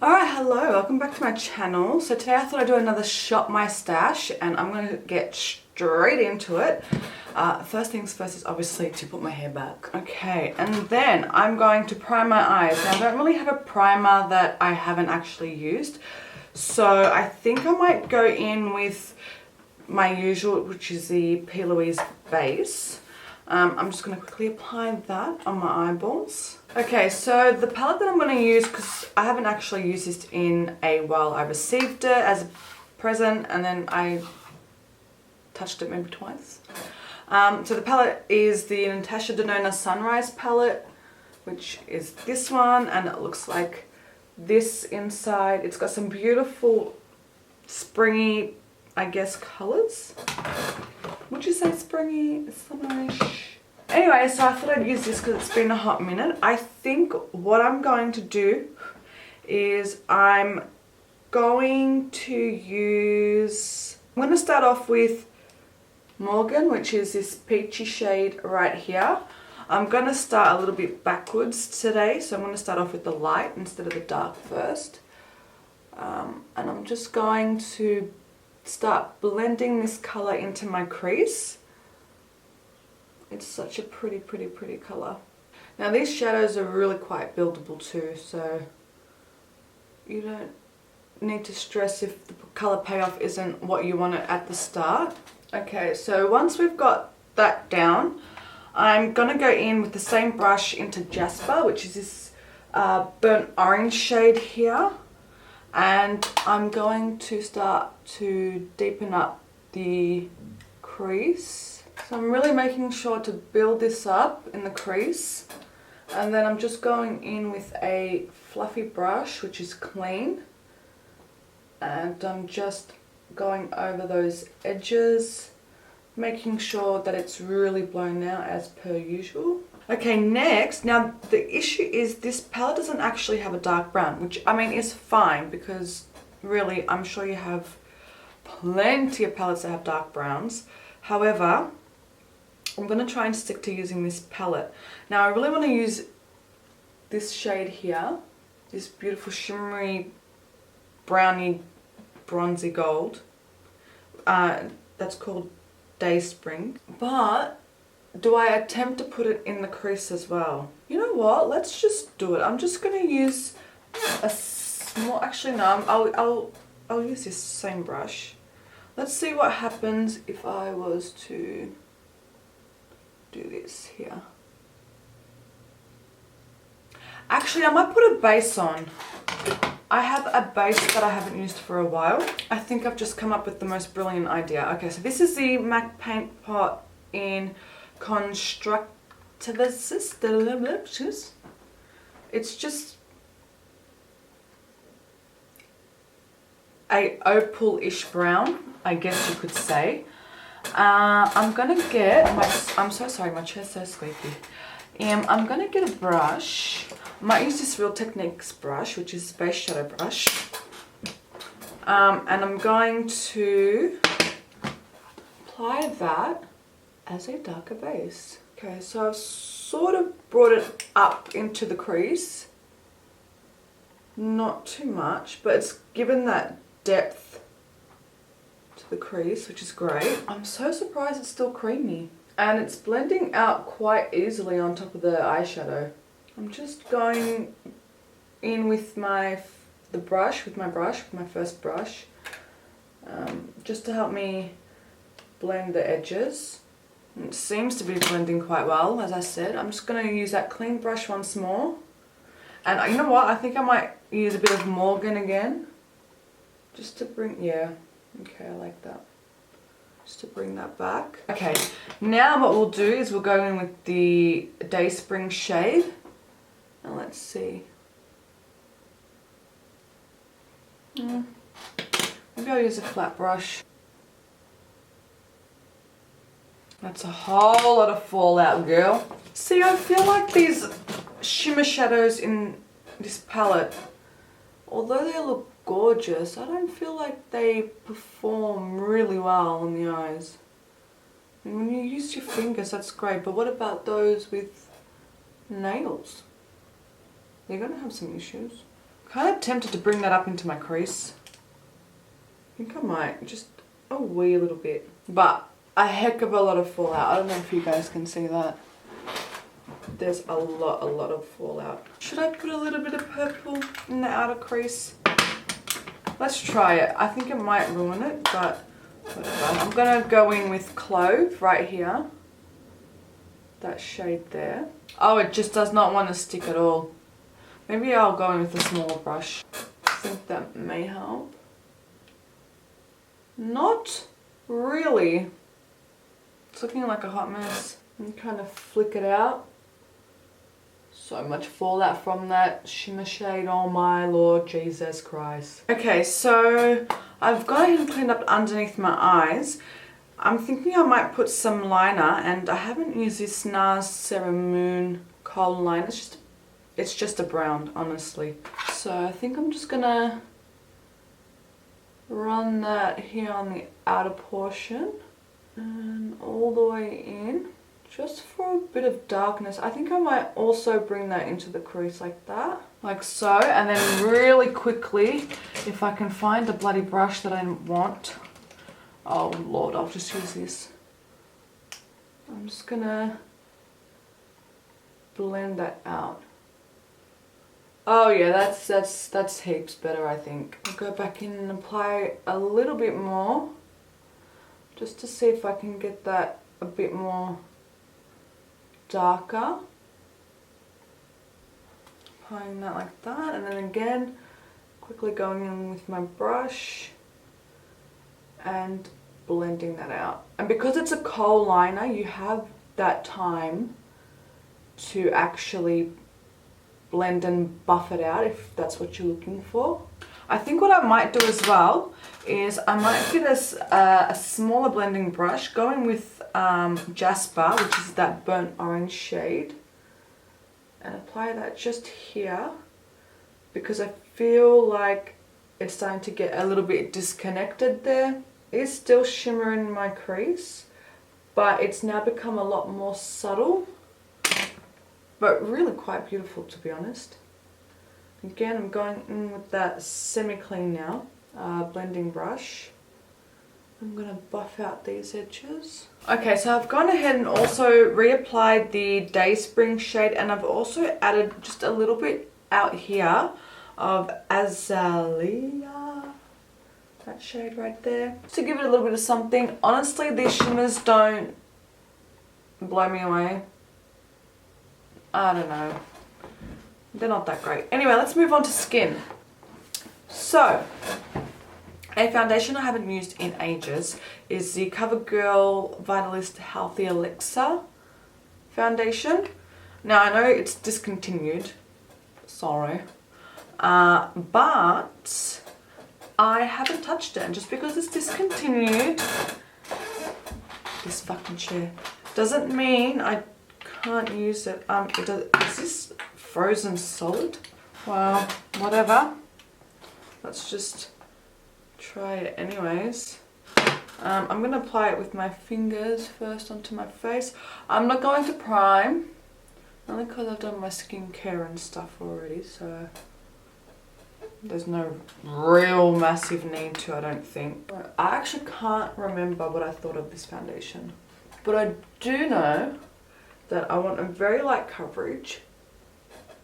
Alright, hello, welcome back to my channel. So today I thought I'd do another shop my stash and I'm going to get straight into it. First things first is obviously to put my hair back. Okay, and then I'm going to prime my eyes. Now I don't really have a primer that I haven't actually used. So I think I might go in with my usual, which is the P. Louise base. I'm just going to quickly apply that on my eyeballs. Okay, so the palette that I'm going to use, because I haven't actually used this in a while, I received it as a present and then I touched it maybe twice. So the palette is the Natasha Denona Sunrise palette, which is this one, and it looks like this inside. It's got some beautiful springy, I guess, colours. Would you say springy, summerish? Anyway, so I thought I'd use this because it's been a hot minute. I think what I'm going to do is I'm going to start off with Morgan, which is this peachy shade right here. I'm going to start a little bit backwards today, so I'm going to start off with the light instead of the dark first. And I'm just going to start blending this colour into my crease. It's such a pretty colour. Now these shadows are really quite buildable too, so you don't need to stress if the colour payoff isn't what you want it at the start. Okay, so once we've got that down, I'm going to go in with the same brush into Jasper, which is this burnt orange shade here. And I'm going to start to deepen up the crease. So I'm really making sure to build this up in the crease. And then I'm just going in with a fluffy brush, which is clean. And I'm just going over those edges, making sure that it's really blown out as per usual. Okay, next, now the issue is this palette doesn't actually have a dark brown, which I mean is fine because really I'm sure you have plenty of palettes that have dark browns. However, I'm going to try and stick to using this palette. Now I really want to use this shade here, this beautiful shimmery browny bronzy gold. That's called Day Spring. But do I attempt to put it in the crease as well? You know what? Let's just do it. I'm just going to use a small... Actually, no. I'll use this same brush. Let's see what happens if I was to do this here. Actually, I might put a base on. I have a base that I haven't used for a while. I think I've just come up with the most brilliant idea. Okay, so this is the MAC Paint Pot in Constructivist. It's just a opal-ish brown, I guess you could say. I'm gonna get I'm so sorry, my chair's so squeaky. I'm gonna get a brush. I might use this Real Techniques brush, which is a base shadow brush. And I'm going to apply that as a darker base. Okay, so I've sort of brought it up into the crease. Not too much, but it's given that depth to the crease, which is great. I'm so surprised it's still creamy. And it's blending out quite easily on top of the eyeshadow. I'm just going in with my first brush, just to help me blend the edges. It seems to be blending quite well, as I said. I'm just going to use that clean brush once more. And you know what? I think I might use a bit of Morgan again. Just to bring, yeah, okay, I like that. Just to bring that back. Okay, now what we'll do is we'll go in with the Day Spring shade. And let's see. Maybe I'll use a flat brush. That's a whole lot of fallout, girl. See, I feel like these shimmer shadows in this palette, although they look gorgeous, I don't feel like they perform really well on the eyes. I mean, when you use your fingers, that's great, but what about those with nails? They're going to have some issues. Kind of tempted to bring that up into my crease. I think I might, just a wee little bit. But a heck of a lot of fallout. I don't know if you guys can see that. There's a lot of fallout. Should I put a little bit of purple in the outer crease? Let's try it. I think it might ruin it, but whatever. I'm gonna go in with Clove right here. That shade there. Oh, it just does not want to stick at all. Maybe I'll go in with a smaller brush. I think that may help. Not really. It's looking like a hot mess. And kind of flick it out. So much fallout from that shimmer shade. Oh my Lord Jesus Christ. Okay, so I've gone ahead and cleaned up underneath my eyes. I'm thinking I might put some liner, and I haven't used this NARS Sarah Moon Kohl liner. It's just a brown, honestly. So I think I'm just gonna run that here on the outer portion and all the way in, just for a bit of darkness. I think I might also bring that into the crease like that, like so, and then really quickly, if I can find the bloody brush that I want. Oh Lord, I'll just use this. I'm just gonna blend that out. Oh yeah, that's heaps better, I think. I'll go back in and apply a little bit more, just to see if I can get that a bit more darker. Applying that like that, and then again, quickly going in with my brush and blending that out. And because it's a kohl liner, you have that time to actually blend and buff it out if that's what you're looking for. I think what I might do as well is I might get a smaller blending brush, going with Jasper, which is that burnt orange shade, and apply that just here, because I feel like it's starting to get a little bit disconnected there. It's still shimmering in my crease, but it's now become a lot more subtle, but really quite beautiful, to be honest. Again, I'm going in with that semi-clean now, blending brush. I'm going to buff out these edges. Okay, so I've gone ahead and also reapplied the Dayspring shade, and I've also added just a little bit out here of Azalea. That shade right there, just to give it a little bit of something. Honestly, these shimmers don't blow me away. I don't know. They're not that great. Anyway, let's move on to skin. So, a foundation I haven't used in ages is the CoverGirl Vitalist Healthy Elixir foundation. Now, I know it's discontinued. Sorry. But I haven't touched it. And just because it's discontinued, this fucking chair, doesn't mean I can't use it. Is this frozen solid? Well, whatever. Let's just try it anyways. I'm going to apply it with my fingers first onto my face. I'm not going to prime, only because I've done my skincare and stuff already, so there's no real massive need to, I don't think. I actually can't remember what I thought of this foundation, but I do know that I want a very light coverage.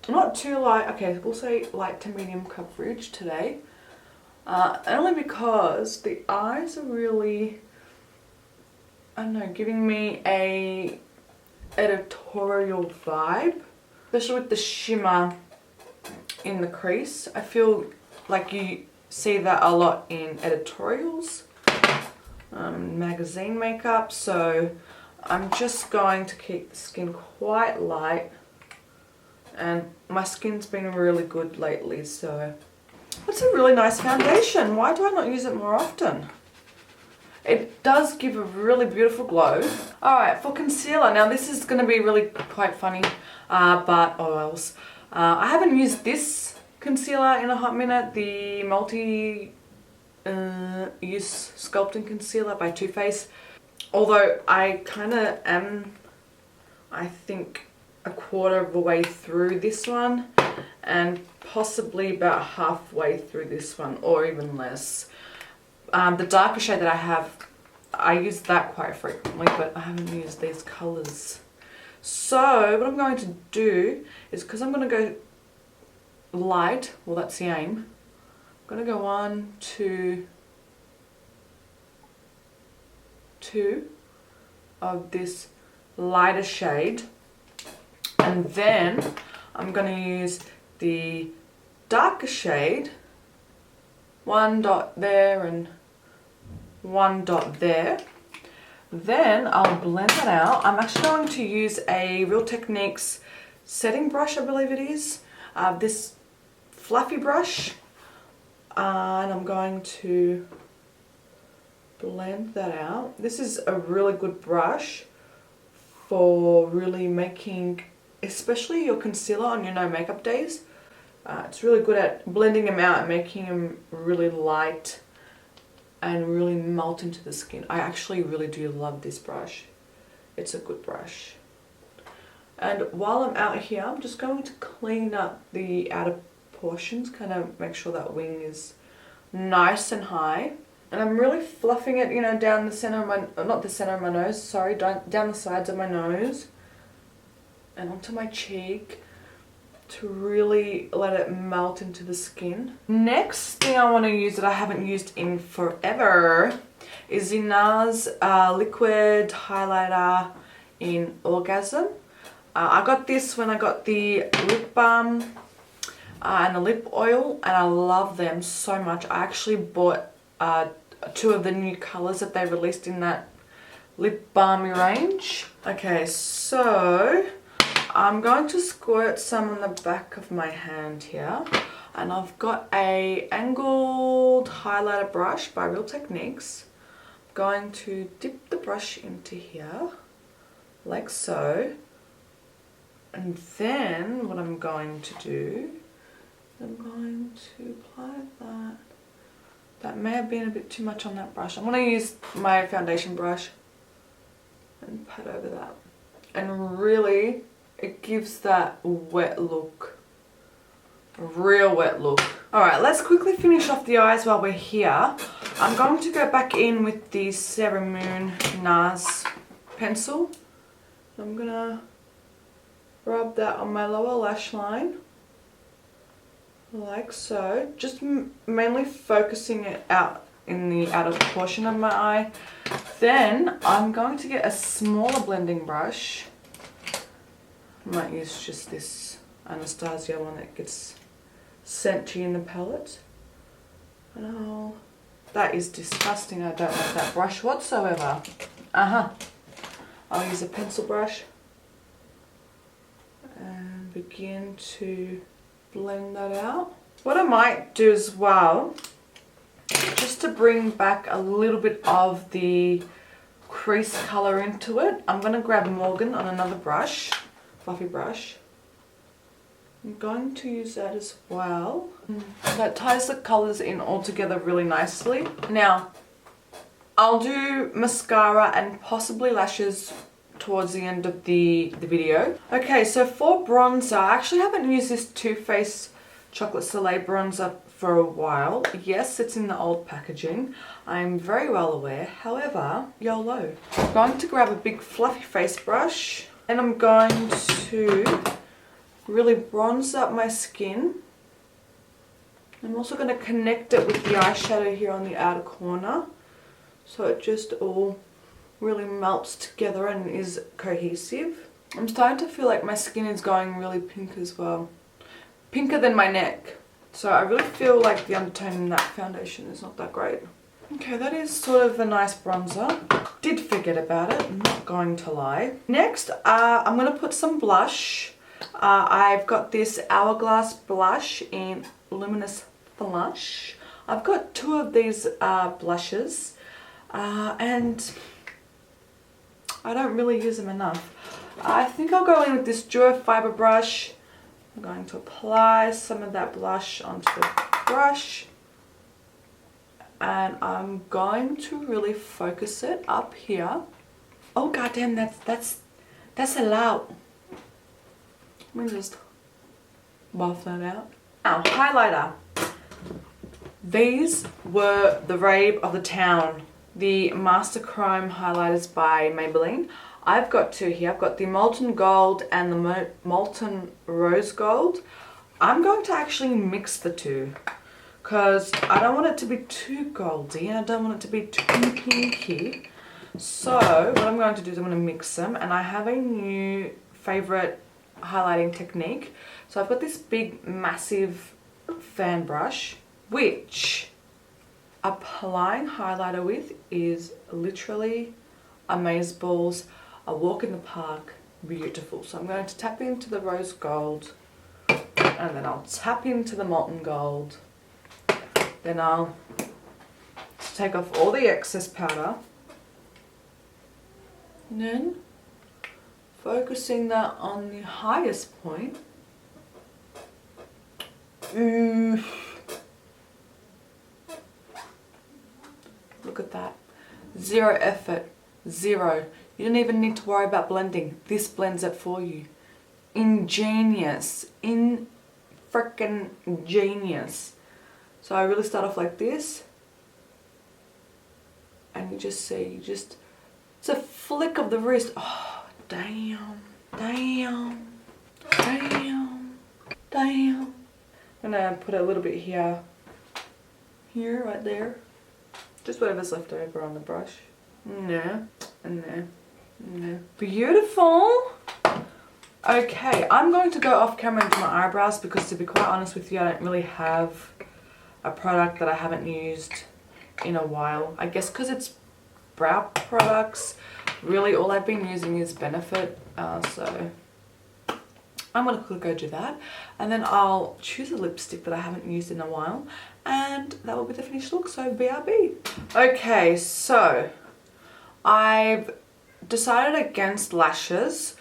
Not too light, okay, we'll say light to medium coverage today. Only because the eyes are really, I don't know, giving me a editorial vibe. Especially with the shimmer in the crease. I feel like you see that a lot in editorials, magazine makeup, so I'm just going to keep the skin quite light, and my skin's been really good lately, so that's a really nice foundation. Why do I not use it more often? It does give a really beautiful glow. Alright, for concealer, now this is going to be really quite funny, but oh else. I haven't used this concealer in a hot minute, the multi-use sculpting concealer by Too Faced. Although I kind of am, I think, a quarter of the way through this one. and possibly about halfway through this one, or even less. The darker shade that I have, I use that quite frequently, but I haven't used these colours. So what I'm going to do is, because I'm going to go light, well that's the aim, I'm going to go 1, 2, 2 of this lighter shade, and then I'm going to use the darker shade, 1 dot there and 1 dot there. Then I'll blend it out. I'm actually going to use a Real Techniques setting brush, I believe it is, this fluffy brush, and I'm going to blend that out. This is a really good brush for really making, especially your concealer on your no makeup days. It's really good at blending them out and making them really light and really melt into the skin. I actually really do love this brush. It's a good brush. And while I'm out here, I'm just going to clean up the outer portions, kind of make sure that wing is nice and high. And I'm really fluffing it, you know, down the center of my, not the center of my nose, sorry, down the sides of my nose and onto my cheek to really let it melt into the skin. Next thing I want to use that I haven't used in forever is the NARS liquid highlighter in Orgasm. I got this when I got the lip balm and the lip oil, and I love them so much. I actually bought 2 of the new colours that they released in that lip balmy range. Okay, so I'm going to squirt some on the back of my hand here, and I've got a angled highlighter brush by Real Techniques. I'm going to dip the brush into here like so, and then what I'm going to do, I'm going to apply that. That may have been a bit too much on that brush. I'm going to use my foundation brush and pat over that, and really it gives that wet look, a real wet look. Alright, let's quickly finish off the eyes while we're here. I'm going to go back in with the Sarah Moon NARS pencil. I'm going to rub that on my lower lash line, like so. Just mainly focusing it out in the outer portion of my eye. Then I'm going to get a smaller blending brush. I might use just this Anastasia one that gets sent to you in the palette. And that is disgusting. I don't like that brush whatsoever. I'll use a pencil brush and begin to blend that out. What I might do as well, just to bring back a little bit of the crease colour into it, I'm going to grab Morgan on another brush, fluffy brush. I'm going to use that as well. That ties the colours in all together really nicely. Now, I'll do mascara and possibly lashes towards the end of the video. Okay, so for bronzer, I actually haven't used this Too Faced Chocolate Soleil bronzer for a while. Yes, it's in the old packaging. I'm very well aware. However, YOLO. I'm going to grab a big fluffy face brush and I'm going to really bronze up my skin. I'm also going to connect it with the eyeshadow here on the outer corner, so it just all really melts together and is cohesive. I'm starting to feel like my skin is going really pink as well. Pinker than my neck. So I really feel like the undertone in that foundation is not that great. Okay, that is sort of a nice bronzer. Did forget about it, I'm not going to lie. Next, I'm going to put some blush. I've got this Hourglass blush in Luminous Flush. I've got 2 of these blushes and I don't really use them enough. I think I'll go in with this Duo Fiber brush. I'm going to apply some of that blush onto the brush and I'm going to really focus it up here. Oh goddamn, that's a lot. Let me just buff that out. Now, highlighter. These were the rave of the town. The Master Chrome highlighters by Maybelline. I've got two here. I've got the Molten Gold and the Molten Rose Gold. I'm going to actually mix the two because I don't want it to be too goldy and I don't want it to be too pinky. So what I'm going to do is I'm going to mix them, and I have a new favorite highlighting technique. So I've got this big massive fan brush, which applying highlighter with is literally amazeballs, a walk in the park, beautiful. So I'm going to tap into the rose gold, and then I'll tap into the molten gold. Then I'll take off all the excess powder, and then focusing that on the highest point. Look at that. Zero effort. Zero. You don't even need to worry about blending. This blends it for you. Ingenious. Frickin' genius. So I really start off like this. And you just see, it's a flick of the wrist. Oh, damn. Damn. Damn. Damn. I'm gonna put a little bit here. Here, right there. Just whatever's left over on the brush. No, and there, no. Beautiful. Okay, I'm going to go off camera into my eyebrows because, to be quite honest with you, I don't really have a product that I haven't used in a while. I guess because it's brow products, really all I've been using is Benefit. So I'm going to quickly go do that, and then I'll choose a lipstick that I haven't used in a while, and that will be the finished look. So BRB. Okay, so I've decided against lashes.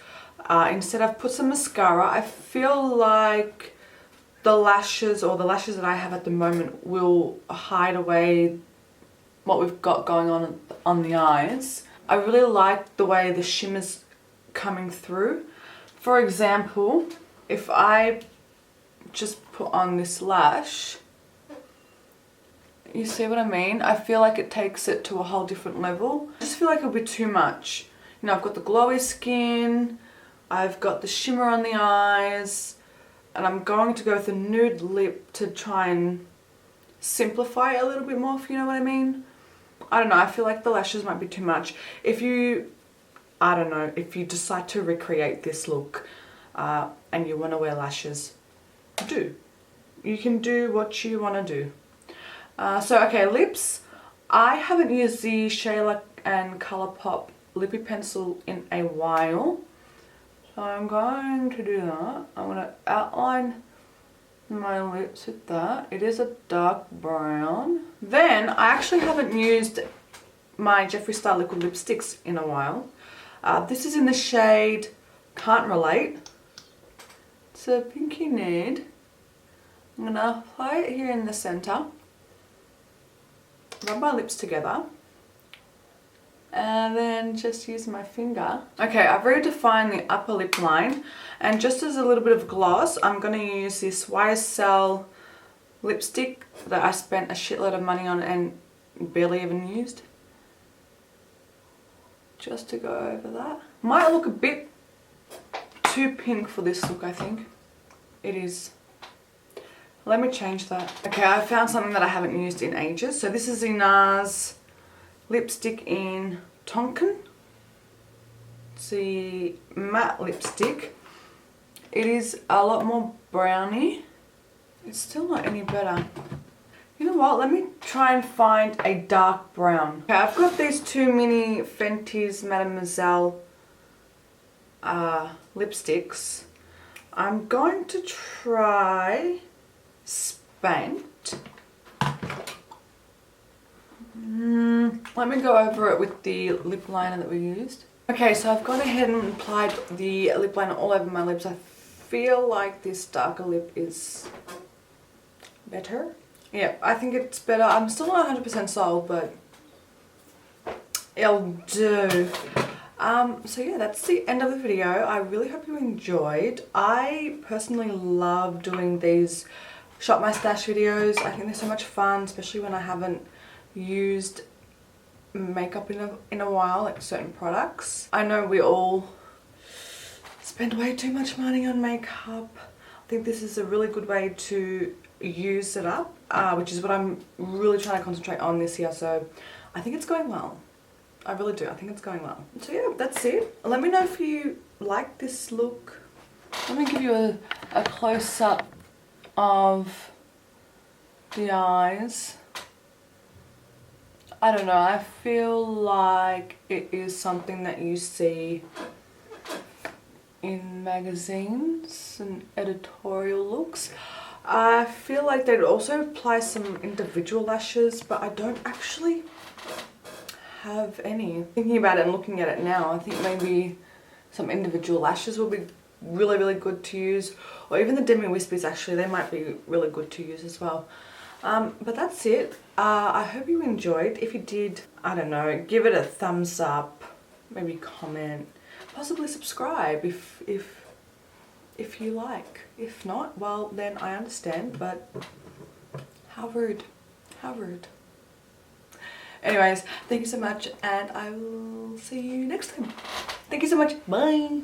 Instead I've put some mascara. I feel like the lashes that I have at the moment will hide away what we've got going on the eyes. I really like the way the shimmer's coming through. For example, if I just put on this lash, you see what I mean? I feel like it takes it to a whole different level. I just feel like it'll be too much. You know, I've got the glowy skin, I've got the shimmer on the eyes, and I'm going to go with a nude lip to try and simplify it a little bit more, if you know what I mean. I don't know, I feel like the lashes might be too much. If you decide to recreate this look and you want to wear lashes, do. You can do what you want to do. So okay, lips. I haven't used the Shayla and Colourpop lippy pencil in a while. So I'm going to do that. I'm going to outline my lips with that. It is a dark brown. Then I actually haven't used my Jeffree Star liquid lipsticks in a while. This is in the shade Can't Relate. It's a pinky nude. I'm going to apply it here in the center. Rub my lips together. And then just use my finger. Okay, I've redefined the upper lip line. And just as a little bit of gloss, I'm going to use this YSL lipstick that I spent a shitload of money on and barely even used. Just to go over that. Might look a bit too pink for this look, I think. It is. Let me change that. Okay, I found something that I haven't used in ages. So this is the NARS lipstick in Tonkin. It's the matte lipstick. It is a lot more browny. It's still not any better. You know what? Let me try and find a dark brown. Okay, I've got these two mini Fenty's Mademoiselle lipsticks. I'm going to try Spanked. Let me go over it with the lip liner that we used. Okay, so I've gone ahead and applied the lip liner all over my lips. I feel like this darker lip is better. Yeah, I think it's better. I'm still not 100% sold, but it'll do. So yeah, that's the end of the video. I really hope you enjoyed. I personally love doing these shop my stash videos. I think they're so much fun, especially when I haven't used makeup in a while, like certain products. I know we all spend way too much money on makeup. I think this is a really good way to use it up, which is what I'm really trying to concentrate on this year. So I think it's going well. I really do. I think it's going well. So yeah, that's it. Let me know if you like this look. Let me give you a close-up of the eyes. I don't know, I feel like it is something that you see in magazines and editorial looks. I feel like they'd also apply some individual lashes, but I don't actually have any. Thinking about it and looking at it now, I think maybe some individual lashes will be really good to use, or even the demi wispies, actually they might be really good to use as well. But that's it. I hope you enjoyed. If you did, I don't know, give it a thumbs up, maybe comment, possibly subscribe if you like. If not, well then I understand, but how rude, how rude. Anyways, thank you so much, and I will see you next time. Thank you so much. Bye.